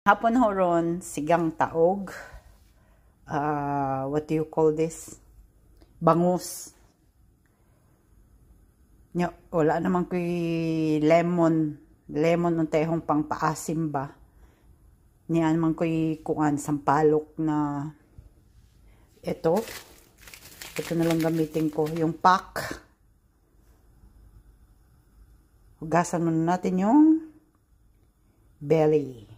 Hapon horon, sigang taog. What do you call this? Bangus. Wala naman ko'y lemon. Lemon ng tehong pang paasim ba. Niyan naman ko'y kuan, sampalok na ito. Ito na lang gamitin ko. Yung pack. Hugasan muna natin yung belly.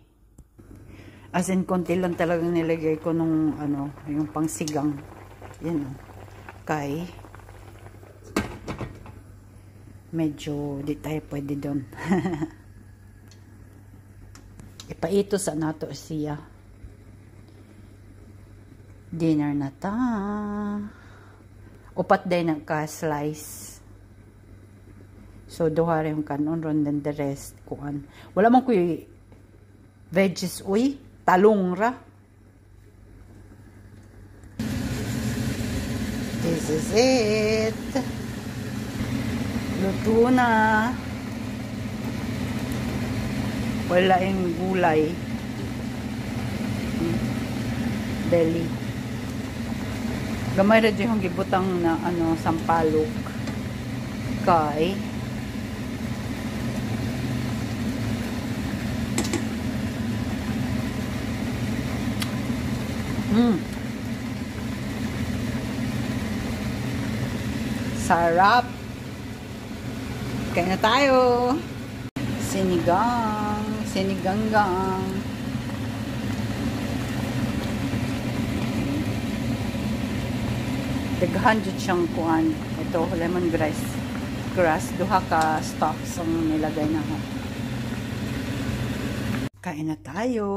As in, konti lang talagang nilagay ko nung, yung pangsigang. Yan o. Kay, medyo, di tayo pwede doon. Ipaito sa nato siya. Dinner na ta. Upat day na ka-slice. So, duha rin yung kanon, ron, then the rest, kuan. Wala man kuy veggies, uy. Talong ra. This is it. Luto na. Wala yung gulay. Belly. Gamay ra yung gibutang na sampalok. Kay sarap. Kain na tayo. Siniganggang. Daghan jud siyang kuan. Ito lemongrass. Duha ka stalks ang nilagay na. Kain na tayo.